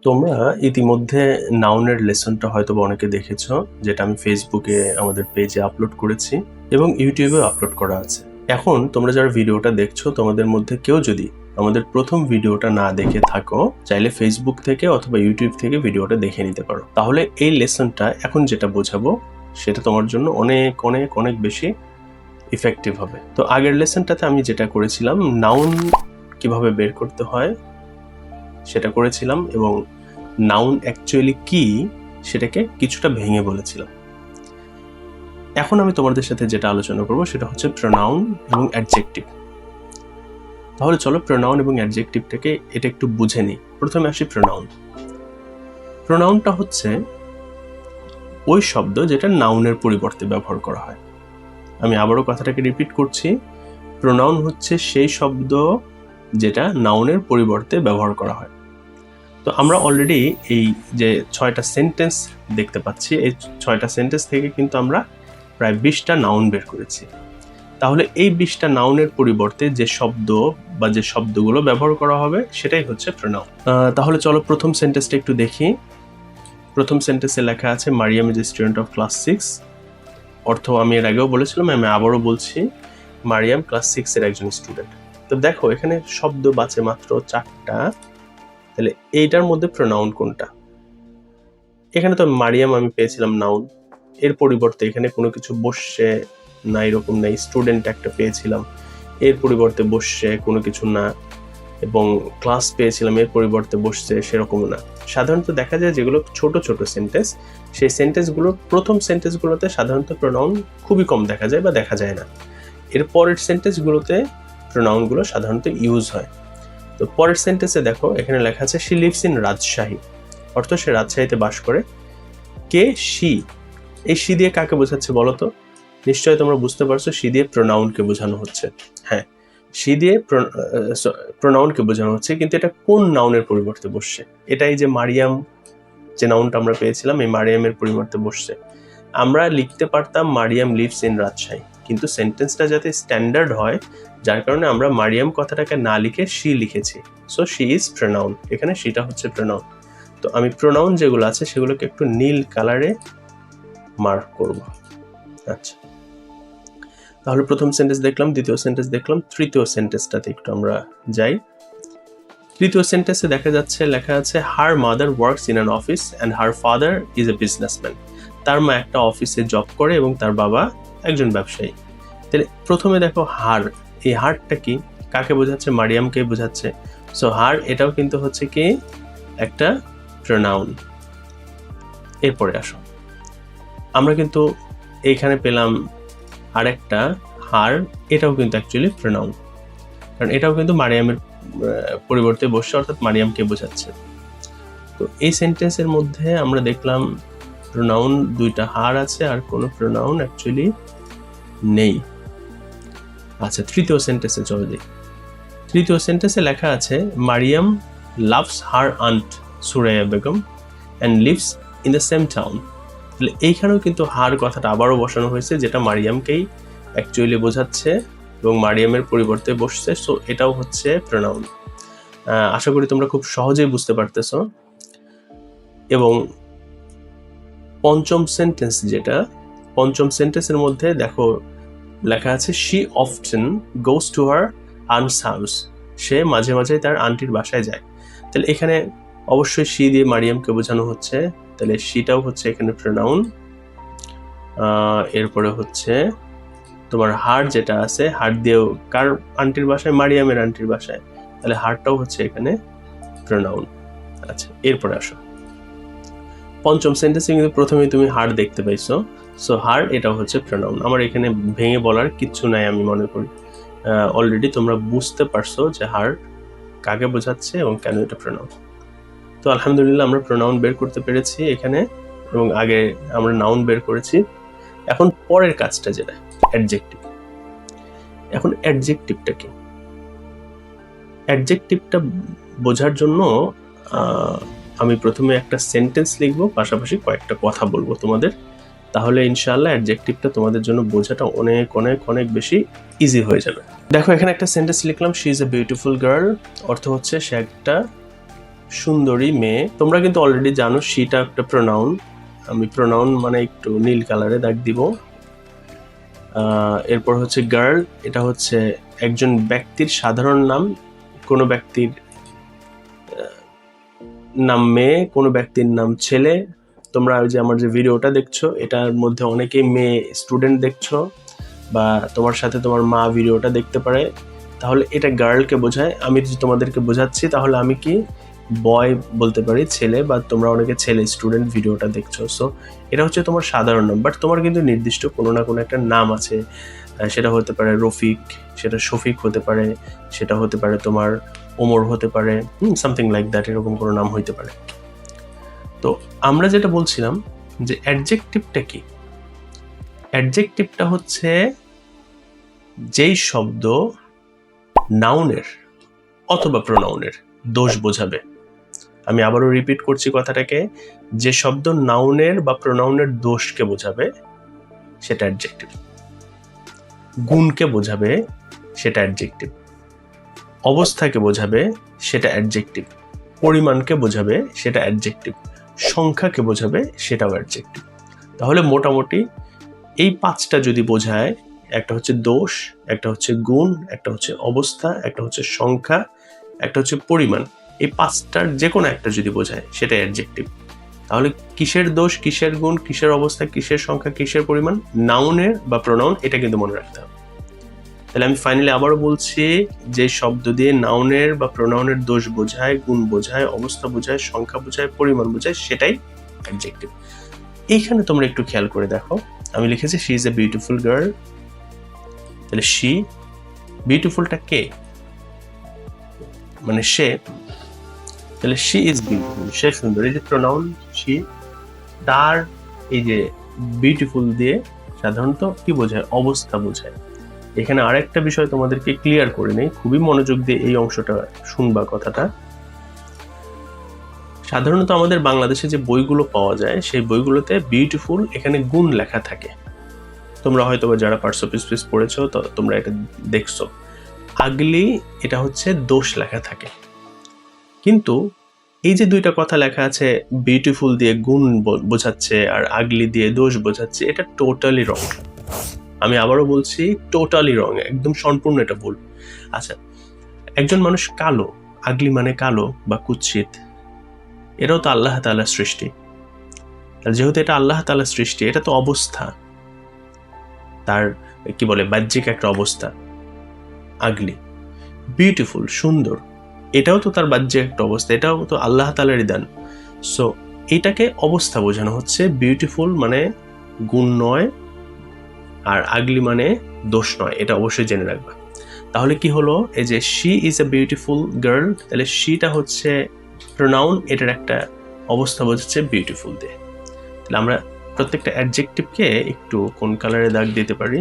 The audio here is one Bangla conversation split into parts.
তোমরা ইতিমধ্যে নাউনের লেসনটা হয়তোবা অনেকে দেখেছো, যেটা আমি ফেসবুকে আমাদের পেজে আপলোড করেছি এবং ইউটিউবেও আপলোড করা আছে। এখন তোমরা যারা ভিডিওটা দেখছো, তোমাদের মধ্যে কেউ যদি আমাদের প্রথম ভিডিওটা না দেখে থাকো, চাইলে ফেসবুক থেকে অথবা ইউটিউব থেকে ভিডিওটা দেখে নিতে পারো। তাহলে এই লেসনটা এখন যেটা বোঝাবো সেটা তোমার জন্য অনেক অনেক অনেক বেশি ইফেক্টিভ হবে। তো আগের লেসনটাতে আমি যেটা করেছিলাম, নাউন কিভাবে বের করতে হয় সেটা করেছিলাম এবং নাউন অ্যাকচুয়ালি কি সেটাকে কিছুটা ভেঙে বলেছিলাম। এখন আমি তোমাদের সাথে যেটা আলোচনা করব সেটা হচ্ছে প্রোনাউন এবং অ্যাডজেক্টিভ। তাহলে চলো প্রোনাউন এবং অ্যাডজেক্টিভটাকে এটা একটু বুঝে নিই। প্রথমে আসি প্রোনাউন। প্রোনাউনটা হচ্ছে ওই শব্দ যেটা নাউনের পরিবর্তে ব্যবহার করা হয়। আমি আবারও কথাটাকে রিপিট করছি, প্রোনাউন হচ্ছে সেই শব্দ যেটা নাউনের পরিবর্তে ব্যবহার করা হয়। তো আমরা অলরেডি এই যে 6টা সেন্টেন্স দেখতে পাচ্ছি, এই 6টা সেন্টেন্স থেকে কিন্তু আমরা প্রায় 20টা নাউন বের করেছি। তাহলে এই 20টা নাউনের পরিবর্তে যে শব্দ বা যে শব্দগুলো ব্যবহার করা হবে সেটাই হচ্ছে প্রোনাউন। তাহলে চলো প্রথম সেন্টেন্সটা একটু দেখি। প্রথম সেন্টেন্সে লেখা আছে Mariam is a student of class 6। অর্থ আমি এর আগেও বলেছিলাম, আমি আবারও বলছি, মারিয়াম ক্লাস 6 এর একজন স্টুডেন্ট। তো দেখো এখানে শব্দ বাঁচে মাত্র 4টা। তাহলে এইটার মধ্যে প্রোনাউন কোনটা? এখানে তো মারিয়াম আমি পেয়েছিলাম নাউন, এর পরিবর্তে এখানে কোনো কিছু বসছে না, এরকম নেই। স্টুডেন্ট একটা পেয়েছিলাম, এর পরিবর্তে বসছে কোনো কিছু না, এবং ক্লাস পেয়েছিলাম, এর পরিবর্তে বসছে সেরকম না। সাধারণত দেখা যায় যেগুলো ছোট ছোট সেন্টেন্স, সেই সেন্টেন্সগুলোর প্রথম সেন্টেন্সগুলোতে সাধারণত প্রোনাউন খুবই কম দেখা যায় বা দেখা যায় না। এর পরের সেন্টেন্সগুলোতে প্রোনাউনগুলো সাধারণত ইউজ হয়। তো পরের সেন্টেন্সে দেখো এখানে লেখা আছে শি লিভস ইন রাজশাহী। অর্থ সে রাজশাহীতে বাস করে। কে? শি। এই শি দিয়ে কাকে বোঝাচ্ছে বলো তো? নিশ্চয়ই তোমরা বুঝতে পারছো, শি দিয়ে প্রোনাউনকে বোঝানো হচ্ছে। হ্যাঁ, শি দিয়ে প্রোনাউনকে বোঝানো হচ্ছে, কিন্তু এটা কোন নাউনের পরিবর্তে বসছে? এটাই যে মারিয়াম, যে নাউনটা আমরা পেয়েছিলাম, এই মারিয়ামের পরিবর্তে বসছে। আমরা লিখতে পারতাম মারিয়াম লিভস ইন রাজশাহী, কিন্তু সেন্টেন্সটা যাতে স্ট্যান্ডার্ড হয়, যার কারণে আমরা মারিয়াম কথাটাকে না লিখে শি লিখেছি। সো শি ইজ প্রোনাউন, এখানে শিটা হচ্ছে প্রোনাউন। তো আমি প্রোনাউন যেগুলো আছে সেগুলোকে একটু নীল কালারে মার্ক করব। আচ্ছা, তাহলে প্রথম সেন্টেন্স দেখলাম, দ্বিতীয় সেন্টেন্স দেখলাম, তৃতীয় সেন্টেন্সটাতে একটু আমরা যাই। তৃতীয় সেন্টেন্সে দেখা যাচ্ছে লেখা আছে her mother works in an office and her father is a businessman. তার মা একটা অফিসে জব করে এবং তার বাবা একজন ব্যবসায়ী। তাহলে প্রথমে দেখো হার, এই হারটা কি, কাকে বোঝাচ্ছে? মারিয়ামকে বোঝাচ্ছে। সো হার এটাও কিন্তু হচ্ছে কি একটা প্রোনাউন। এরপরে আসো, আমরা কিন্তু এইখানে পেলাম আরেকটা হার, এটাও কিন্তু অ্যাকচুয়ালি প্রোনাউন, কারণ এটাও কিন্তু মারিয়ামের পরিবর্তে বসছে, অর্থাৎ মারিয়ামকে বোঝাচ্ছে। তো এই সেন্টেন্সের মধ্যে আমরা দেখলাম প্রোনাউন দুইটা, হার আছে আর কোনো প্রোনাউন অ্যাকচুয়ালি নেই। আচ্ছা, তৃতীয় সেন্টেন্সে চলে যাই। তৃতীয় সেন্টেন্সে লেখা আছে Mariam loves her aunt Suraiya Begum and lives in the same town. তাহলে এইখানেও কিন্তু হার কথাটা আবারও বসানো হয়েছে, যেটা মারিয়ামকেই অ্যাকচুয়ালি বোঝাচ্ছে এবং মারিয়ামের পরিবর্তে বসছে। সো এটাও হচ্ছে প্রোনাউন। আশা করি তোমরা খুব সহজেই বুঝতে পারতেছো। এবং পঞ্চম সেন্টেন্স যেটা, পঞ্চম সেন্টেন্সের মধ্যে দেখো লেখা আছে she often goes to her aunt's house. সে মাঝে মাঝে তার আন্টির বাসায় যায়। তাহলে এখানে অবশ্যই শি দিয়ে মারিয়ামকে বোঝানো হচ্ছে, তাহলে শিটাও হচ্ছে এখানে প্রোনাউন। এরপরে হচ্ছে তোমার হার যেটা আছে, হার দিয়েও কার আন্টির বাসায়? মারিয়ামের আন্টির বাসায়, তাহলে হারটাও হচ্ছে এখানে প্রোনাউন। আচ্ছা, এরপরে আসো পঞ্চম সেন্টেন্সে কিন্তু প্রথমেই তুমি হার দেখতে পাইছো। সো হার এটাও হচ্ছে প্রোনাউন। আমার এখানে ভেঙে বলার কিচ্ছু নাই, আমি মনে করি অলরেডি তোমরা বুঝতে পারছো যে হার কাকে বোঝাচ্ছে এবং কেন এটা প্রোনাউন। তো আলহামদুলিল্লাহ আমরা প্রোনাউন বের করতে পেরেছি এখানে, এবং আগে আমরা নাউন বের করেছি। এখন পরের কাজটা যেটা অ্যাডজেক্টিভ। এখন অ্যাডজেক্টিভটা কি? অ্যাডজেক্টিভটা বোঝার জন্য আমি প্রথমে একটা সেন্টেন্স লিখবো, পাশাপাশি কয়েকটা কথা বলবো তোমাদের। তাহলে ইনশাআল্লাহ অ্যাডজেক্টিভটা তোমাদের জন্য বোঝাটা অনেক অনেক অনেক বেশি ইজি হয়ে যাবে। দেখো এখানে একটা সেন্টেন্স লিখলাম, she is a beautiful girl. অর্থ হচ্ছে সে একটা সুন্দরী মেয়ে। তোমরা কিন্তু অলরেডি জানো শিটা একটা প্রোনাউন। আমি প্রোনাউন মানে একটু নীল কালারে দাগ দিব। এরপর হচ্ছে গার্ল, এটা হচ্ছে একজন ব্যক্তির সাধারণ নাম। কোনো ব্যক্তির নাম মেয়ে, কোনো ব্যক্তির নাম ছেলে। তোমরা ওই যে আমার যে ভিডিওটা দেখছো এটার মধ্যে অনেকেই মেয়ে স্টুডেন্ট দেখছো, বা তোমার সাথে তোমার মা ভিডিওটা দেখতে পারে, তাহলে এটা গার্লকে বোঝায়। আমি যদি তোমাদেরকে বোঝাচ্ছি তাহলে আমি কি বয় বলতে পারি, ছেলে, বা তোমরা অনেকে ছেলে স্টুডেন্ট ভিডিওটা দেখছো। সো এটা হচ্ছে তোমার সাধারণ নাম, বাট তোমার কিন্তু নির্দিষ্ট কোনো না কোনো একটা নাম আছে। সেটা হতে পারে রফিক, সেটা শফিক হতে পারে, সেটা হতে পারে তোমার ওমর হতে পারে, সামথিং লাইক দ্যাট, এরকম কোনো নাম হইতে পারে। তো আমরা যেটা বলছিলাম যে অ্যাডজেক্টিভটা কি? অ্যাডজেক্টিভটা হচ্ছে যেই শব্দ নাউনের অথবা প্রোনাউনের দোষ বোঝাবে। আমি আবারও রিপিট করছি কথাটাকে, যে শব্দ নাউনের বা প্রোনাউনের দোষকে বোঝাবে সেটা অ্যাডজেক্টিভ, গুণকে বোঝাবে সেটা অ্যাডজেক্টিভ, অবস্থাকে বোঝাবে সেটা অ্যাডজেক্টিভ, পরিমাণকে বোঝাবে সেটা অ্যাডজেক্টিভ, সংখ্যাকে বোঝাবে সেটাও অ্যাডজেক্টিভ। তাহলে মোটামুটি এই পাঁচটা যদি বোঝায়, একটা হচ্ছে দোষ, একটা হচ্ছে গুণ, একটা হচ্ছে অবস্থা, একটা হচ্ছে সংখ্যা, একটা হচ্ছে পরিমাণ, এই পাঁচটার যে কোনো একটা যদি বোঝায় সেটা অ্যাডজেক্টিভ। তাহলে কিসের দোষ, কিসের গুণ, কিসের অবস্থা, কিসের সংখ্যা, কিসের পরিমাণ, নাউনের বা প্রোনাউন, এটা কিন্তু মনে রাখতে হবে। তাহলে আমি ফাইনালি আবারও বলছি, যে শব্দ দিয়ে নাউনের বা প্রোনাউনের দোষ বোঝায়, গুণ বোঝায়, অবস্থা বোঝায়, সংখ্যা বোঝায়, পরিমাণ বোঝায়, সেটাই অ্যাডজেক্টিভ। এইখানে তোমরা একটু খেয়াল করে দেখো, আমি লিখেছি she is a beautiful girl. তাহলে শি, বিউটিফুলটা কে? মানে সে। তাহলে শি ইজ বিউটিফুল, সে সুন্দর। এই যে প্রোনাউন শি, তার এই যে বিউটিফুল দিয়ে সাধারণত কি বোঝায়? অবস্থা বোঝায়। এখানে আরেকটা বিষয় তোমাদেরকে ক্লিয়ার করে নেই, খুবই মনোযোগ দিয়ে এই অংশটা শুনবা কথাটা। সাধারণত আমাদের বাংলাদেশে যে বইগুলো পাওয়া যায় সেই বইগুলোতে বিউটিফুল এখানে গুণ লেখা থাকে। তোমরা হয়তো যারা পার্টস অফ স্পিচ পড়েছো তো তোমরা এটা দেখছো। আগলি এটা হচ্ছে দোষ লেখা থাকে। কিন্তু এই যে দুইটা কথা লেখা আছে, বিউটিফুল দিয়ে গুণ বোঝাচ্ছে আর আগলি দিয়ে দোষ বোঝাচ্ছে, এটা টোটালি রং। আমি আবারও বলছি, টোটালি রং, একদম সম্পূর্ণ এটা ভুল। আচ্ছা, একজন মানুষ কালো, আগলি মানে কালো বা কুৎসিত, এটাও তো আল্লাহ তাআলার সৃষ্টি। যেহেতু এটা আল্লাহ তাআলার সৃষ্টি, এটা তো অবস্থা, তার কি বলে বাহ্যিক একটা অবস্থা। আগলি, বিউটিফুল সুন্দর, এটাও তো তার বাহ্যিক একটা অবস্থা, এটাও তো আল্লাহ তাআলারই দান। সো এটাকে অবস্থা বোঝানো হচ্ছে। বিউটিফুল মানে গুণ নয়, আর আগলি মানে দোষ নয়, এটা অবশ্যই জেনে রাখবা। তাহলে কি হলো, এই যে she is a beautiful girl, তাহলে শিটা হচ্ছে প্রোনাউন, এটার একটা অবস্থা বোঝাচ্ছে বিউটিফুল দিয়ে। তাহলে আমরা প্রত্যেকটা অ্যাডজেক্টিভকে একটু কোন কালারে দাগ দিতে পারি?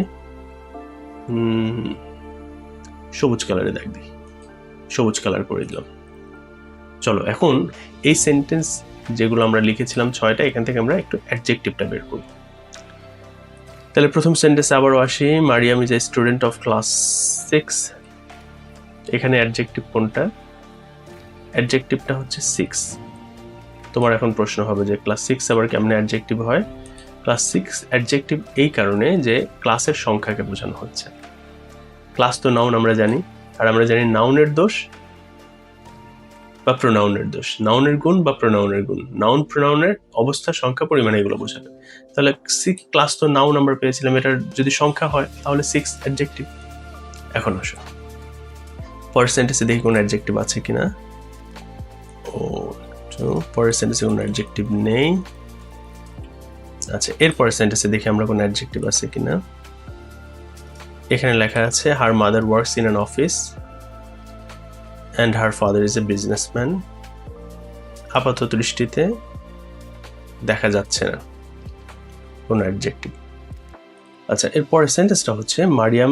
সবুজ কালারে দাগ দিই, সবুজ কালার করে দিলাম। চলো এখন এই সেন্টেন্স যেগুলো আমরা লিখেছিলাম 6টা, এখান থেকে আমরা একটু অ্যাডজেক্টিভটা বের করব। তাহলে প্রথম সেন্টেন্সে আবারও আসি, Mariam is a student of class 6। এখানে অ্যাডজেক্টিভ কোনটা? অ্যাডজেক্টিভটা হচ্ছে 6। তোমার এখন প্রশ্ন হবে যে ক্লাস 6 আবার কেমনে অ্যাডজেক্টিভ হয়? ক্লাস 6 অ্যাডজেক্টিভ এই কারণে যে ক্লাসের সংখ্যাকে বোঝানো হচ্ছে। ক্লাস তো নাউন আমরা জানি, আর আমরা জানি নাউনের দোষ বা প্রোনাউনের দোষ, নাউনের গুণ বা প্রোনাউনের গুণ, নাউন প্রোনাউনের অবস্থা, সংখ্যা, পরিমাণ, এগুলো বোঝাবে। তাহলে ক্লাস তো নাউন আমরা পেয়েছিলাম, এটার যদি সংখ্যা হয় তাহলে 6 অ্যাডজেক্টিভ। এখন আসো পরের সেন্টেন্সে দেখি কোনো অ্যাডজেক্টিভ আছে কিনা। পরের সেন্টেন্সে কোনো অ্যাডজেক্টিভ নেই। আচ্ছা, এর পরের সেন্টেন্সে দেখি আমরা কোনো অ্যাডজেক্টিভ আছে কিনা। এখানে লেখা আছে her mother works in an office and her father is a businessman. আপাত দৃষ্টিতে দেখা যাচ্ছে না কোনো অ্যাডজেক্টিভ। আচ্ছা, এর পরের সেন্টেন্সটা হচ্ছে Mariam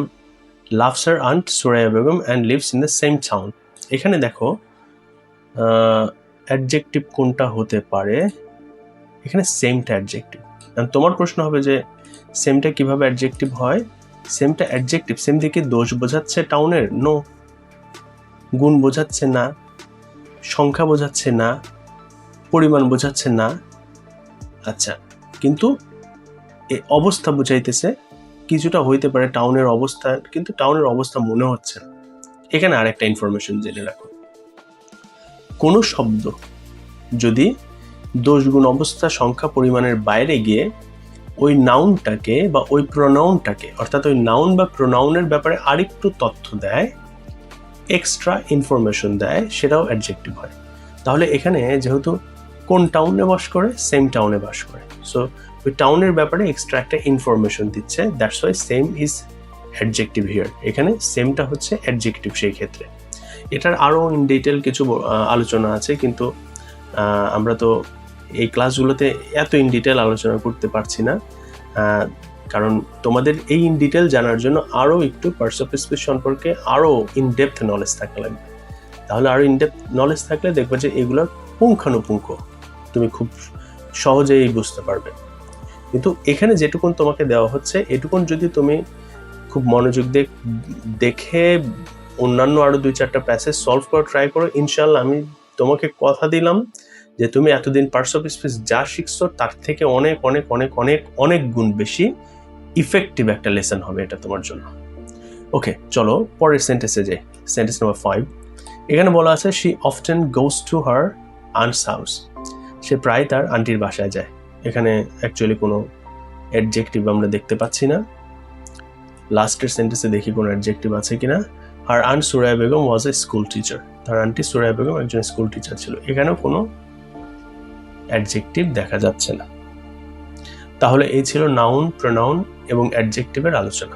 loves her aunt Suraiya Begum and lives in the same town. এখানে দেখো অ্যাডজেক্টিভ কোনটা হতে পারে? এখানে সেমটা অ্যাডজেক্টিভ। তোমার প্রশ্ন হবে যে সেমটা কিভাবে অ্যাডজেক্টিভ হয়? সেমটা অ্যাডজেক্টিভ, সেম দিকে দোষ বোঝাচ্ছে টাউনের? নো। গুণ বোঝাচ্ছে না। সংখ্যা বোঝাচ্ছে না, পরিমাণ বোঝাচ্ছে না, আচ্ছা, কিন্তু এই অবস্থা বুঝাইতেছে। কিছুটা হইতে পারে টাউনের অবস্থা, কিন্তু টাউনের অবস্থা মনে হচ্ছে না। এখানে আরেকটা ইনফরমেশন জেনে রাখো, কোনো শব্দ যদি দোষ গুণ অবস্থা সংখ্যা পরিমাণের বাইরে গিয়ে ওই নাউনটাকে বা ওই প্রোনাউনটাকে, অর্থাৎ ওই নাউন বা প্রোনাউনের ব্যাপারে আরেকটু তথ্য দেয়, এক্সট্রা ইনফরমেশন দেয়, সেটাও অ্যাডজেক্টিভ হয়। তাহলে এখানে যেহেতু কোন টাউনে বাস করে, সেম টাউনে বাস করে, সো ওই টাউনের ব্যাপারে এক্সট্রা একটা ইনফরমেশন দিচ্ছে, that's why same is adjective here. এখানে সেমটা হচ্ছে অ্যাডজেক্টিভ সেই ক্ষেত্রে। এটার আরও ইন ডিটেল কিছু আলোচনা আছে, কিন্তু আমরা তো এই ক্লাসগুলোতে এত ইন ডিটেল আলোচনা করতে পারছি না, কারণ তোমাদের এই ইন ডিটেল জানার জন্য আরও একটু পার্টস অফ স্পিচ সম্পর্কে আরও ইন ডেপথ নলেজ থাকা লাগবে। তাহলে আরও ইন ডেপথ নলেজ থাকলে দেখবে যে এগুলোর পুঙ্খানুপুঙ্খ তুমি খুব সহজেই বুঝতে পারবে। কিন্তু এখানে যেটুকুন তোমাকে দেওয়া হচ্ছে, এটুকুন যদি তুমি খুব মনোযোগ দেখে অন্যান্য আরও 2-4টা প্যাসেজ সলভ করা ট্রাই করো, ইনশাল্লাহ আমি তোমাকে কথা দিলাম যে তুমি এতদিন পার্টস অফ স্পিচ যা শিখছো তার থেকে অনেক অনেক অনেক অনেক অনেক গুণ বেশি ইফেক্টিভ একটা লেসন হবে এটা তোমার জন্য। ওকে, চলো পরের সেন্টেন্সে যাই। সেন্টেন্স নাম্বার 5, এখানে বলা আছে she often goes to her aunt's house. সে প্রায় তার আন্টির বাসায় যায়। এখানে অ্যাকচুয়ালি কোনো অ্যাডজেক্টিভ আমরা দেখতে পাচ্ছি না। লাস্টের সেন্টেন্সে দেখি কোনো অ্যাডজেক্টিভ আছে কিনা। হার আন্ট সুরাইয়া বেগম ওয়াজ এ স্কুল টিচার। তার আন্টি সুরাইয়া বেগম একজন স্কুল টিচার ছিল। এখানেও কোনো অ্যাডজেক্টিভ দেখা যাচ্ছে না। তাহলে এই ছিল নাউন, প্রোনাউন এবং অ্যাডজেক্টিভের আলোচনা।